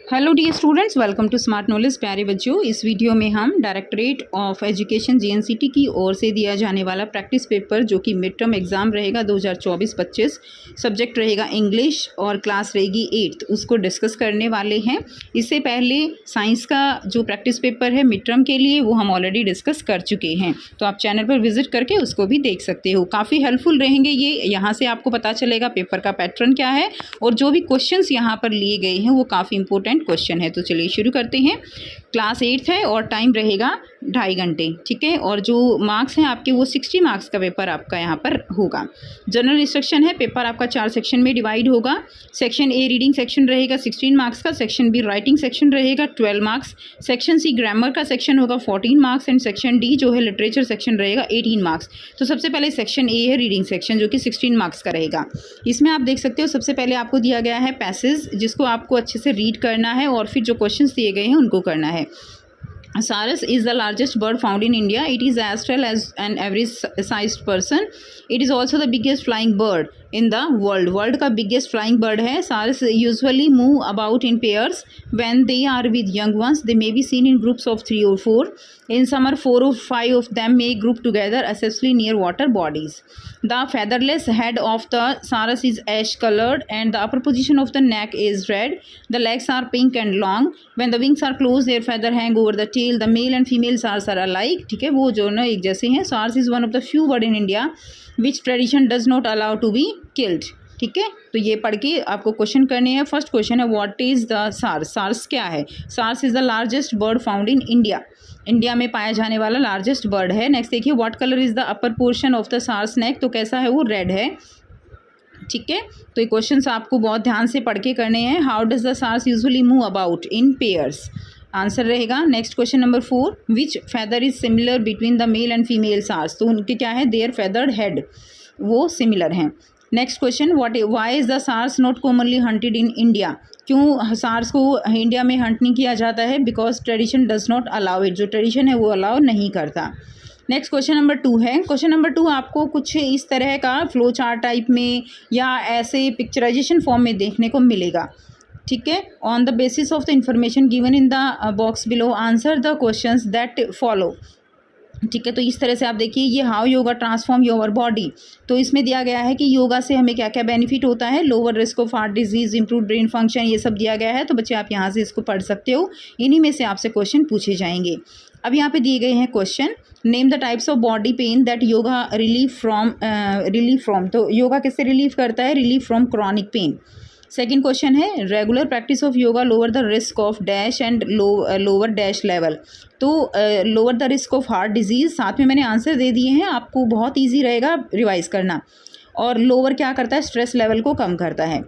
Hello dear students, welcome to smart knowledge. प्यारे बच्चों, इस वीडियो में हम डायरेक्टरेट ऑफ एजुकेशन JNCT की ओर से दिया जाने वाला प्रैक्टिस पेपर जो कि मिड टर्म एग्ज़ाम रहेगा 2024-25, सब्जेक्ट रहेगा इंग्लिश और क्लास रहेगी 8th, उसको डिस्कस करने वाले हैं। इससे पहले साइंस का जो प्रैक्टिस पेपर है मिड टर्म के लिए वो हम ऑलरेडी डिस्कस कर चुके हैं, तो आप चैनल पर विजिट करके उसको भी देख सकते हो। काफ़ी हेल्पफुल रहेंगे ये, यहाँ से आपको पता चलेगा पेपर का पैटर्न क्या है और जो भी क्वेश्चंस यहाँ पर लिए गए हैं वो काफ़ी इंपॉर्टेंट क्वेश्चन है। तो चलिए शुरू करते हैं। क्लास 8th है और टाइम रहेगा 2.5 घंटे, ठीक है। और जो मार्क्स हैं आपके वो 60 मार्क्स का पेपर आपका यहाँ पर होगा। जनरल इंस्ट्रक्शन है, पेपर आपका 4 सेक्शन में डिवाइड होगा। सेक्शन ए रीडिंग सेक्शन रहेगा 16 मार्क्स का, सेक्शन बी राइटिंग सेक्शन रहेगा 12 मार्क्स, सेक्शन सी ग्रामर का सेक्शन होगा 14 मार्क्स एंड सेक्शन डी जो है लिटरेचर सेक्शन रहेगा 18 मार्क्स। तो सबसे पहले सेक्शन ए है रीडिंग सेक्शन जो कि 16 मार्क्स का रहेगा। इसमें आप देख सकते हो सबसे पहले आपको दिया गया है पैसेज, जिसको आपको अच्छे से रीड करना है और फिर जो क्वेश्चंस दिए गए हैं उनको करना है। Saurus is the largest bird found in India. It is as tall as an average sized person. It is also the biggest flying bird in the world. World का biggest flying bird है। Saurus usually move about in pairs. When they are with young ones, they may be seen in groups of 3 or 4. In summer, 4 or 5 of them may group together, especially near water bodies. The featherless head of the Saurus is ash colored and the upper position of the neck is red. The legs are pink and long. When the wings are closed, their feather hang over the tail. The male and female Saurs are alike. ठीक है, वो जो ना एक जैसे हैं। Saurs is one of the few bird in India which tradition does not allow to be killed. ठीक है, तो ये पढ़ के आपको क्वेश्चन करने हैं। फर्स्ट क्वेश्चन है व्हाट इज द सार्स। सार्स क्या है? Sarus is the largest bird found in India. India में पाया जाने वाला लार्जेस्ट बर्ड है। नेक्स्ट देखिए, what colour is the upper portion of the sarus neck. तो कैसा है वो? रेड है। ठीक है, तो ये क्वेश्चंस आपको बहुत ध्यान से पढ़ के करने हैं। How does the sarus usually move about? In pairs. Answer रहेगा next question number 4, which feather is similar between the male and female sarus. तो उनके क्या है? देयर फेदर्ड हेड, वो सिमिलर हैं। Next question, why is the sarus not commonly hunted in India. क्यों सार्स को इंडिया में हंट नहीं किया जाता है? Because tradition does not allow it, जो ट्रेडिशन है वो अलाउ नहीं करता। नेक्स्ट क्वेश्चन नंबर 2 है। क्वेश्चन नंबर 2 आपको कुछ इस तरह का फ्लो चार्ट टाइप में या ऐसे पिक्चराइजेशन फॉर्म में देखने को मिलेगा। ठीक है, on the basis of the information given in the box below answer the questions that follow. ठीक है, तो इस तरह से आप देखिए ये how yoga transform your body. तो इसमें दिया गया है कि योगा से हमें क्या क्या बेनिफिट होता है। Lower risk of heart disease, improve brain function, ये सब दिया गया है। तो बच्चे आप यहाँ से इसको पढ़ सकते हो, इन्हीं में से आपसे क्वेश्चन पूछे जाएंगे। अब यहाँ पे दिए गए हैं question, name the types of body pain that yoga relieve from. तो योगा किससे रिलीव करता है? Relieve from chronic pain. Second question है, regular practice of yoga lower the risk of dash and lower dash level. तो lower the risk of heart disease, साथ में मैंने answer दे दिए हैं, आपको बहुत इजी रहेगा रिवाइज करना। और लोअर क्या करता है? स्ट्रेस लेवल को कम करता है।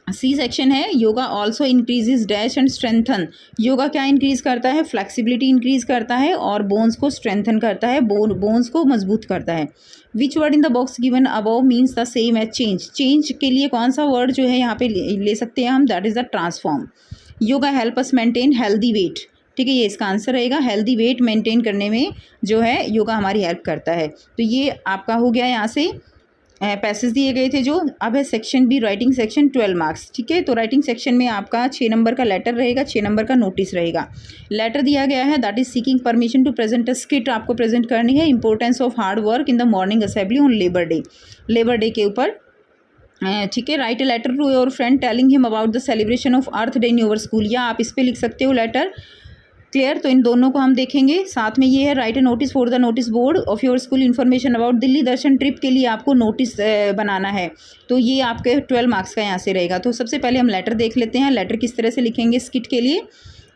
सी सेक्शन है, yoga also increases dash and strengthen. Yoga क्या इंक्रीज करता है? फ्लेक्सिबिलिटी इंक्रीज करता है और बोन्स को स्ट्रेंथन करता है, बोन्स को मजबूत करता है। Which word in the box given above means the same as change. Change के लिए कौन सा वर्ड जो है यहाँ पे ले सकते हैं हम? That is the transform. Yoga help us maintain healthy weight. ठीक है, ये इसका आंसर रहेगा। हेल्दी वेट मेंटेन करने में जो है योगा हमारी हेल्प करता है। तो ये आपका हो गया यहाँ से पैसेज दिए गए थे जो। अब है section be writing section 12 marks. ठीक है, तो राइटिंग सेक्शन में आपका 6 नंबर का लेटर रहेगा, 6 नंबर का नोटिस रहेगा। लेटर दिया गया है, that is seeking permission to present a skit. आपको प्रेजेंट करनी है importance of hard work in the morning assembly on labour day. Labour day के ऊपर, ठीक है। Write a letter to your friend telling him about the celebration of earth day in your school, या आप इस पर लिख सकते हो लेटर। क्लियर, तो इन दोनों को हम देखेंगे। साथ में ये है, right A notice for the notice board of your school information about Delhi Darshan trip के लिए आपको नोटिस बनाना है। तो ये आपके 12 मार्क्स का यहाँ से रहेगा। तो सबसे पहले हम लेटर देख लेते हैं, लेटर किस तरह से लिखेंगे स्किट के लिए।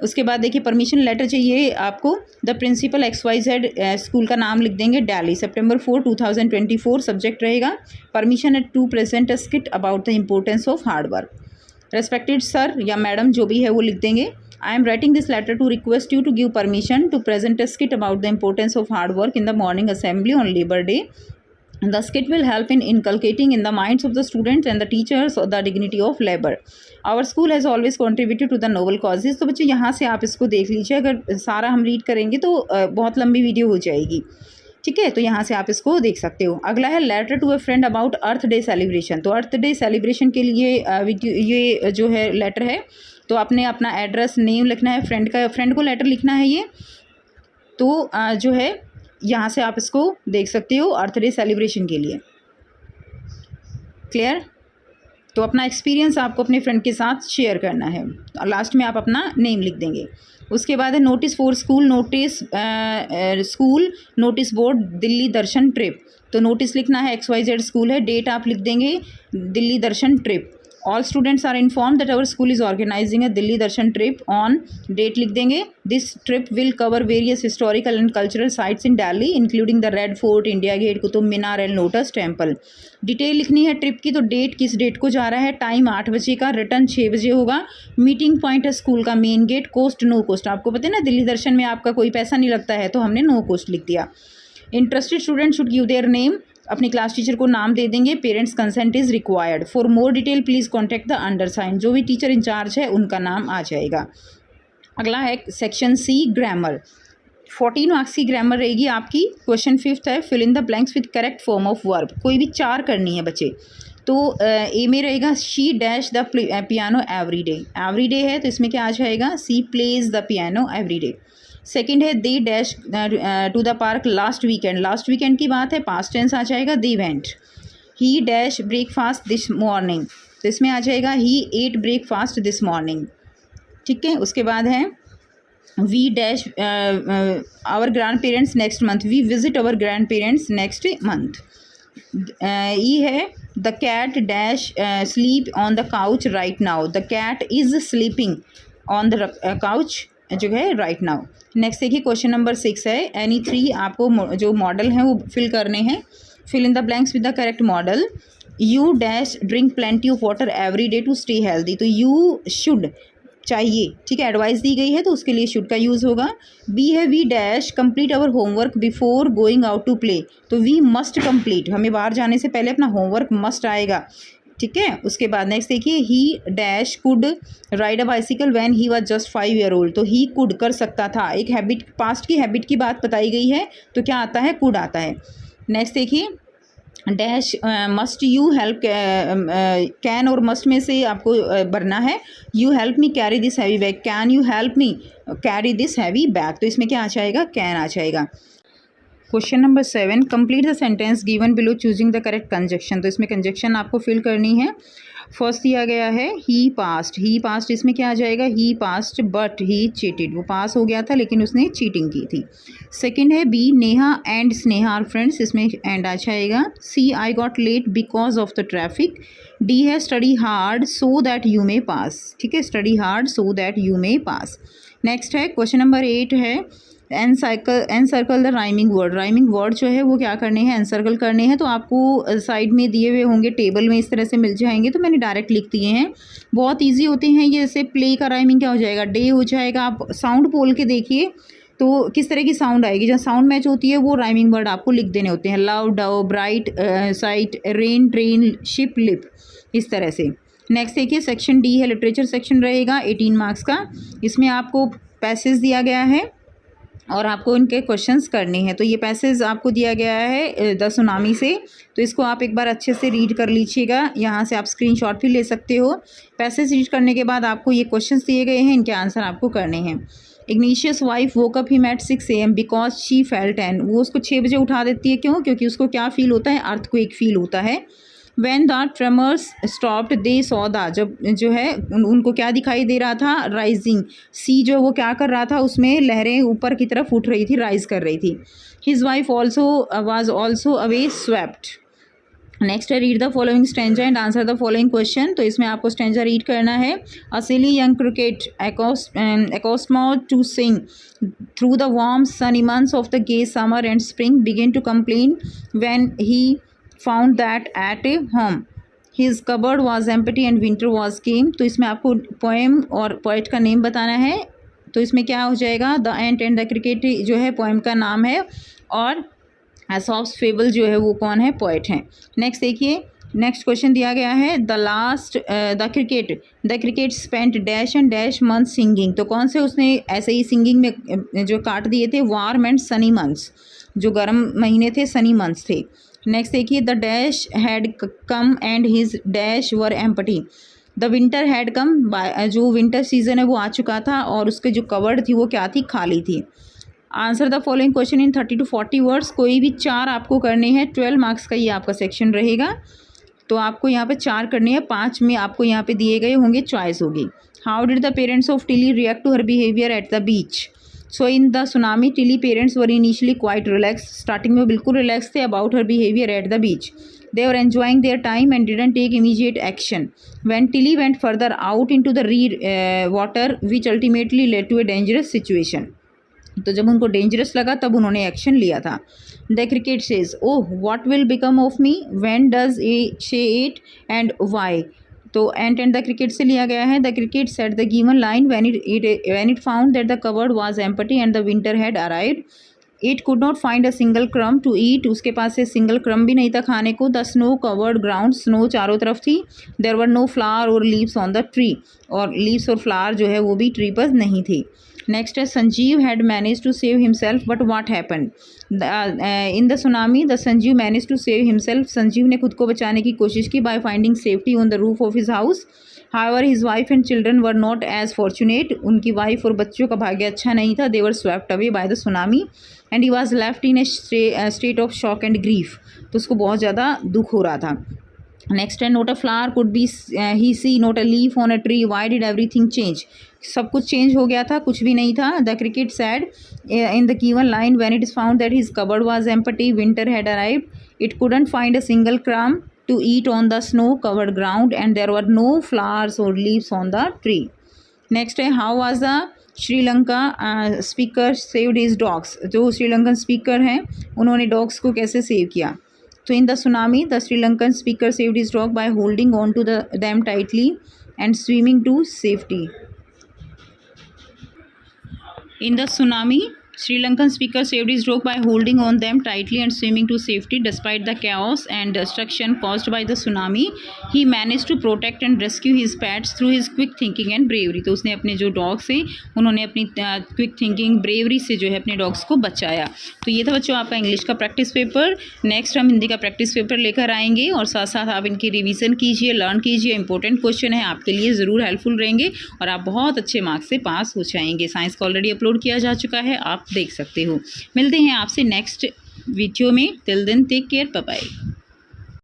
उसके बाद देखिए परमिशन लेटर चाहिए आपको। द प्रिंसिपल XYZ स्कूल का नाम लिख देंगे, दिल्ली, September 4, 2024 सब्जेक्ट रहेगा। Permission to present a skit about the importance of hard work. Respected sir या मैडम जो भी है वो लिख देंगे। I am writing this letter to request you to give permission to present a skit about the importance of hard work in the morning assembly on Labor Day. The skit will help in inculcating in the minds of the students and the teachers the dignity of labor. Our school has always contributed to the noble causes. तो बच्चे यहाँ से आप इसको देख लीजिए, अगर सारा हम रीड करेंगे तो बहुत लंबी वीडियो हो जाएगी। ठीक है, तो यहाँ से आप इसको देख सकते हो। अगला है letter to a friend about earth day celebration. तो अर्थ डे सेलिब्रेशन के लिए ये जो है लेटर है तो आपने अपना एड्रेस, नेम लिखना है, फ्रेंड को लेटर लिखना है ये। तो जो है यहाँ से आप इसको देख सकते हो अर्थ डे सेलिब्रेशन के लिए। क्लियर? तो अपना एक्सपीरियंस आपको अपने फ्रेंड के साथ शेयर करना है। लास्ट में आप अपना नेम लिख देंगे। उसके बाद है notice for school, notice board Delhi Darshan trip. तो नोटिस लिखना है, XYZ स्कूल है, डेट आप लिख देंगे Delhi Darshan trip. All students are inform that our school is organizing a Delhi Darshan trip on, date लिख देंगे। This trip will cover various historical and cultural sites in Delhi including the red fort, India gate, Qutub Minar and lotus temple. Detail लिखनी है trip की, तो date, किस date को जा रहा है, टाइम 8 बजे का, रिटर्न 6 बजे होगा, मीटिंग पॉइंट है स्कूल का main gate, cost no cost. आपको पता है ना दिल्ली दर्शन में आपका कोई पैसा नहीं लगता है, तो हमने नो कोस्ट लिख दिया। Interested student should give their name, अपनी क्लास टीचर को नाम दे देंगे। Parents consent is required. For more detail please contact the undersigned. जो भी टीचर इंचार्ज है उनका नाम आ जाएगा। अगला है सेक्शन C, ग्रामर। 14 मार्क्स की ग्रामर रहेगी आपकी। क्वेश्चन 5th है, fill in the blanks with correct form of verb. कोई भी 4 करनी है बच्चे। तो ए में रहेगा she dash the piano every day. Every day है तो इसमें क्या आ जाएगा, C plays the piano every day. Second है they dash to the park last weekend. Last weekend की बात है, पास्ट टेंस आ जाएगा they went. He dash breakfast this morning, तो इसमें आ जाएगा he ate breakfast this morning. ठीक है, उसके बाद है we dash our grandparents next month. We visit our grandparents next month. E है the cat dash sleep on the couch right now. The cat is sleeping on the couch जो है right now. Next देखिए question number 6 है, any 3 आपको जो model हैं वो fill करने हैं। Fill in the blanks with the correct modal. You dash drink plenty of water every day to stay healthy. तो यू शुड चाहिए, ठीक है, एडवाइस दी गई है तो उसके लिए शुड का यूज़ होगा। बी है we dash complete our homework before going out to play. तो वी मस्ट कंप्लीट, हमें बाहर जाने से पहले अपना होमवर्क मस्ट आएगा। ठीक है, उसके बाद नेक्स्ट देखिए ही dash could ride a bicycle when he was just 5 year old. तो ही कुड कर सकता था, एक हैबिट, पास्ट की हैबिट की बात बताई गई है तो क्या आता है, कुड आता है। नेक्स्ट देखिए dash must you help, can और मस्ट में से आपको भरना है। You help me carry this heavy bag. Can you help me carry this heavy bag. तो इसमें क्या आ जाएगा, कैन आ जाएगा। Question number 7, complete the sentence given below choosing the correct conjunction. तो इसमें कंजक्शन आपको फिल करनी है। फर्स्ट दिया गया है ही पास्ट। ही पास्ट इसमें क्या आ जाएगा, ही पास्ट बट ही चीटेड। वो पास हो गया था लेकिन उसने चीटिंग की थी। सेकंड है B Neha and Sneha are friends. इसमें एंड आ जाएगा। C I got late because of the traffic. D है study hard so that you may pass. ठीक है, study hard so that you may pass. Next है क्वेश्चन नंबर 8 है encircle the rhyming word. Rhyming word जो है वो क्या करने हैं, एनसर्कल करने हैं। तो आपको साइड में दिए हुए होंगे, टेबल में इस तरह से मिल जाएंगे, तो मैंने डायरेक्ट लिख दिए हैं। बहुत इजी होते हैं ये। जैसे प्ले का राइमिंग क्या हो जाएगा, डे हो जाएगा। आप साउंड बोल के देखिए तो किस तरह की साउंड आएगी, जहाँ साउंड मैच होती है वो राइमिंग वर्ड आपको लिख देने होते हैं। Love, Dove, bright, site, rain, train, ship, lip, इस तरह से। नेक्स्ट देखिए सेक्शन डी है, लिटरेचर सेक्शन रहेगा 18 मार्क्स का। इसमें आपको पैसेज दिया गया है और आपको इनके क्वेश्चंस करने हैं। तो ये पैसेज आपको दिया गया है द सुनामी से, तो इसको आप एक बार अच्छे से रीड कर लीजिएगा। यहाँ से आप स्क्रीनशॉट भी ले सकते हो। पैसेज रीड करने के बाद आपको ये क्वेश्चंस दिए गए हैं, इनके आंसर आपको करने हैं। Igneous wife woke up him at 6 AM because she felt N. वो उसको 6 बजे उठा देती है, क्यों, क्योंकि उसको क्या फील होता है, अर्थक्वेक फील होता है। When the tremors stopped, they saw the, जब जो है उनको क्या दिखाई दे रहा था, राइजिंग सी, जो वो क्या कर रहा था, उसमें लहरें ऊपर की तरफ उठ रही थी, राइज कर रही थी। His wife also was also away swept। Next है read the following stanza and answer the following question. तो इसमें आपको स्टेंजा रीड करना है। A silly young cricket accustomed to sing through the warm sunny months of the gay summer and spring began to complain when he found that at home his cupboard was empty and winter was came। तो इसमें आपको poem और poet का name बताना है। तो इसमें क्या हो जाएगा, the ant and the cricket जो है पोएम का नाम है, और एसॉप्स फेबल जो है वो कौन है, पोइट हैं। नेक्स्ट देखिए नेक्स्ट क्वेश्चन दिया गया है, the cricket spent dash and dash month singing. तो कौन से उसने ऐसे ही सिंगिंग में जो काट दिए थे, वार्म एंड सनी मंथ्स, जो गर्म महीने थे, सनी मंथ्स थे। नेक्स्ट देखिए the dash had come and his dash were empty. The winter had come, जो विंटर सीजन है वो आ चुका था और उसके जो कवर्ड थी वो क्या थी, खाली थी। Answer the following question in 30 to 40 words, कोई भी 4 आपको करने हैं। 12 मार्क्स का ये आपका सेक्शन रहेगा, तो आपको यहाँ पे 4 करने हैं, 5 में आपको यहाँ पे दिए गए होंगे, चॉइस होगी। How did the parents of Tilly react to her behaviour at the beach. So in the tsunami Tilly parents were initially quite relax, स्टार्टिंग में बिल्कुल रिलैक्स थे about her behaviour at the beach. They were enjoying their time and didn't take immediate action. When Tilly went further out into the water, which ultimately led to a dangerous situation. तो जब उनको dangerous लगा तब उन्होंने action लिया था। The cricket says, oh what will become of me, when does शे it and why. तो एंड द क्रिकेट से लिया गया है। The cricket set the given line when it found that the covered was empty and the winter had arrived. It could not find a single क्रम to eat, उसके पास से single क्रम भी नहीं था खाने को। The snow covered ground, snow चारों तरफ थी। देयर वर नो फ्लावर और लीव्स ऑन द ट्री, और लीव्स और फ्लावर जो है वो भी ट्री पर नहीं थी। नेक्स्ट है Sanjeev had manage to save himself but what happened. In the tsunami the Sanjeev manage to save himself, Sanjeev ने खुद को बचाने की कोशिश की by finding safety on the roof of his house. However, his wife and children were not as fortunate. उनकी wife और बच्चों का भाग्य अच्छा नहीं था। They were swept away by the tsunami and he was left in a state of shock and grief. तो उसको बहुत ज़्यादा दुख हो रहा था। नेक्स्ट है not a flower could be he see, not a leaf on a tree, why did everything change. सब कुछ चेंज हो गया था, कुछ भी नहीं था। The cricket sad in the given line when it is found that his cupboard was empty, winter had arrived, it couldn't find a single क्रम to eat on the snow covered ground and there were no flowers or leaves on the tree. Next है how was the Sri Lanka speaker saved his dogs। जो Sri Lankan speaker हैं उन्होंने dogs को कैसे save किया। तो इन the tsunami the Sri Lankan speaker saved his dog by holding on to them tightly and swimming to safety. In the tsunami, Sri Lankan speaker saved his dog by holding on them tightly and swimming to safety. Despite the chaos and destruction caused by the tsunami, he managed to protect and rescue his pets through his quick thinking and bravery. तो उसने अपने जो dogs हैं उन्होंने अपनी quick thinking bravery से जो है अपने डॉग्स को बचाया। तो ये था बच्चों आपका इंग्लिश का प्रैक्टिस पेपर। नेक्स्ट हम हिंदी का प्रैक्टिस पेपर लेकर आएंगे और साथ साथ आप इनकी रिवीजन कीजिए, लर्न कीजिए। इंपॉर्टेंट क्वेश्चन है, आपके लिए ज़रूर हेल्पफुल रहेंगे और आप बहुत अच्छे मार्क्स से पास हो जाएंगे। साइंस का ऑलरेडी अपलोड किया जा चुका है, आप देख सकते हो। मिलते हैं आपसे नेक्स्ट वीडियो में। Till then take care, bye bye.